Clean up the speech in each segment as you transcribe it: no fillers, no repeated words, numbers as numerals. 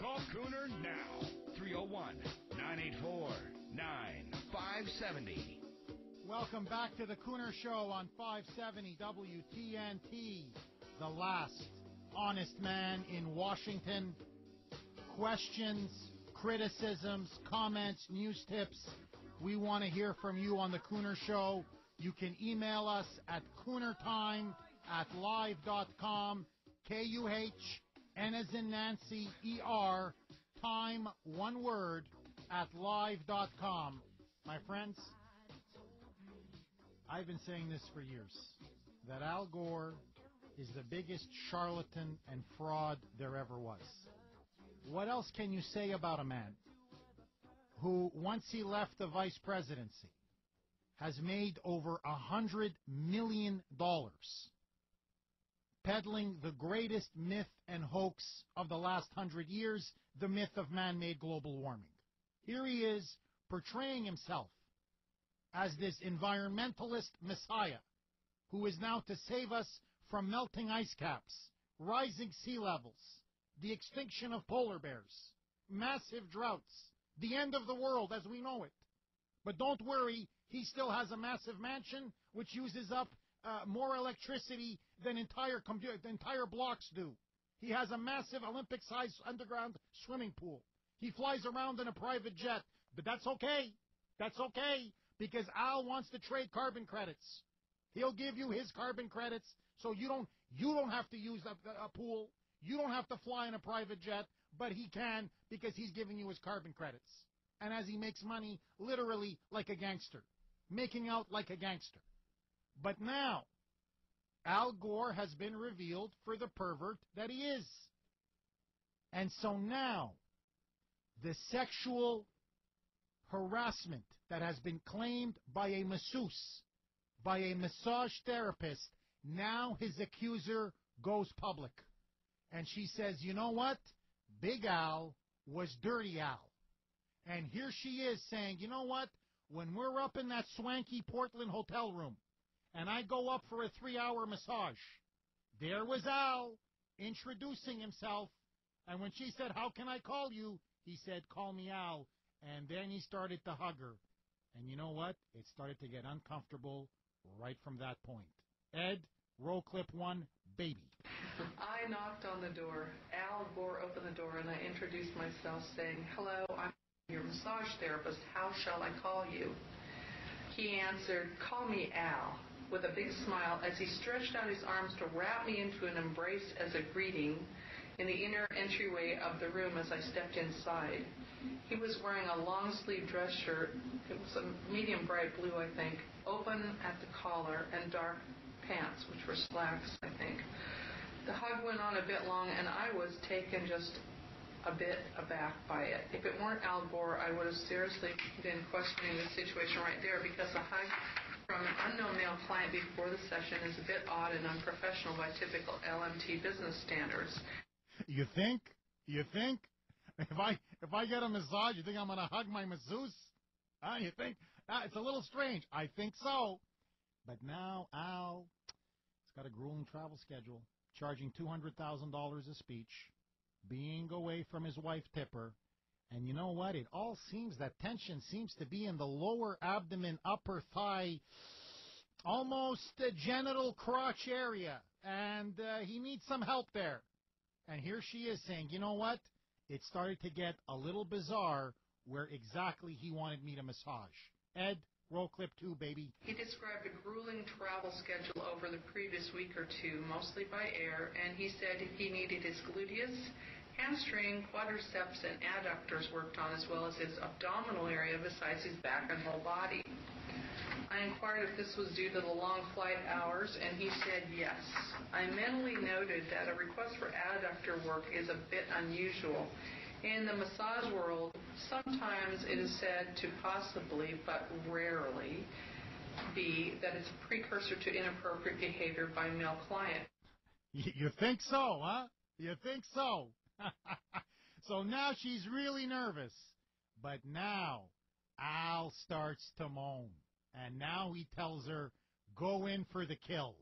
Call Cooner now. 301-984-9570. Welcome back to the Cooner Show on 570 WTNT. The last honest man in Washington. Questions, criticisms, comments, news tips. We want to hear from you on the Cooner Show. You can email us at coonertime@live.com. KUHN as in Nancy, ER, time, one word, at live.com. My friends, I've been saying this for years, that Al Gore is the biggest charlatan and fraud there ever was. What else can you say about a man who, once he left the vice presidency, has made over $100 million peddling the greatest myth and hoax of the last 100 years, the myth of man-made global warming? Here he is portraying himself as this environmentalist messiah who is now to save us from melting ice caps, rising sea levels, the extinction of polar bears, massive droughts, the end of the world as we know it. But don't worry, he still has a massive mansion which uses up more electricity than entire blocks do. He has a massive Olympic-sized underground swimming pool. He flies around in a private jet. But that's okay. That's okay, because Al wants to trade carbon credits. He'll give you his carbon credits so you don't have to use a pool. You don't have to fly in a private jet, but he can because he's giving you his carbon credits. And as he makes money, literally like a gangster, making out like a gangster. But now, Al Gore has been revealed for the pervert that he is. And so now, the sexual harassment that has been claimed by a masseuse, by a massage therapist, now his accuser goes public. And she says, you know what? Big Al was Dirty Al. And here she is saying, you know what? When we're up in that swanky Portland hotel room, and I go up for a 3-hour massage, there was Al introducing himself. And when she said, how can I call you? He said, call me Al. And then he started to hug her. And you know what? It started to get uncomfortable right from that point. Ed, roll clip 1, baby. I knocked on the door. Al Gore opened the door, and I introduced myself saying, hello, I'm your massage therapist. How shall I call you? He answered, call me Al, with a big smile as he stretched out his arms to wrap me into an embrace as a greeting in the inner entryway of the room as I stepped inside. He was wearing a long-sleeve dress shirt. It was a medium bright blue, I think, open at the collar, and dark pants, which were slacks, I think. The hug went on a bit long, and I was taken just a bit aback by it. If it weren't Al Gore, I would have seriously been questioning the situation right there, because a hug from an unknown male client before the session is a bit odd and unprofessional by typical LMT business standards. You think? You think? If I get a massage, you think I'm going to hug my masseuse? You think? It's a little strange. I think so. But now Al has got a grueling travel schedule, charging $200,000 a speech, being away from his wife Tipper. And you know what? It all seems that tension seems to be in the lower abdomen, upper thigh, almost the genital crotch area. And he needs some help there. And here she is saying, you know what? It started to get a little bizarre where exactly he wanted me to massage. Ed, roll clip 2, baby. He described a grueling travel schedule over the previous week or two, mostly by air, and he said he needed his gluteus, hamstring, quadriceps, and adductors worked on, as well as his abdominal area besides his back and whole body. I inquired if this was due to the long flight hours, and he said yes. I mentally noted that a request for adductor work is a bit unusual. In the massage world, sometimes it is said to possibly, but rarely, be that it's a precursor to inappropriate behavior by male client. You think so, huh? You think so? So now she's really nervous. But now Al starts to moan. And now he tells her, go in for the kill.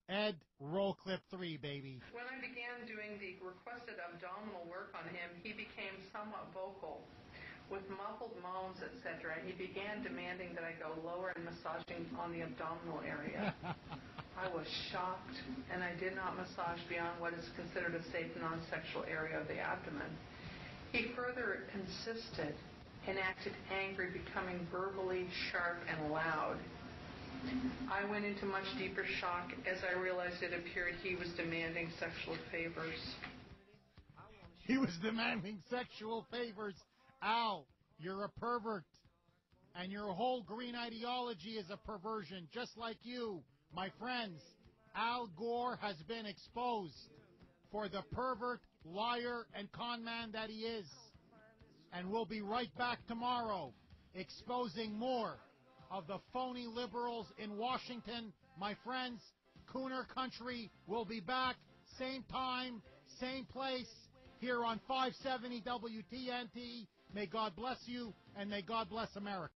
Ed, roll clip 3, baby. When I began doing the requested abdominal work on him, he became somewhat vocal. With muffled moans, etc., he began demanding that I go lower and massaging on the abdominal area. I was shocked, and I did not massage beyond what is considered a safe non-sexual area of the abdomen. He further insisted and acted angry, becoming verbally sharp and loud. I went into much deeper shock as I realized it appeared he was demanding sexual favors. He was demanding sexual favors. Al, you're a pervert. And your whole green ideology is a perversion, just like you, my friends. Al Gore has been exposed for the pervert, liar, and con man that he is. And we'll be right back tomorrow exposing more of the phony liberals in Washington. My friends, Cooner Country will be back, same time, same place, here on 570 WTNT. May God bless you, and may God bless America.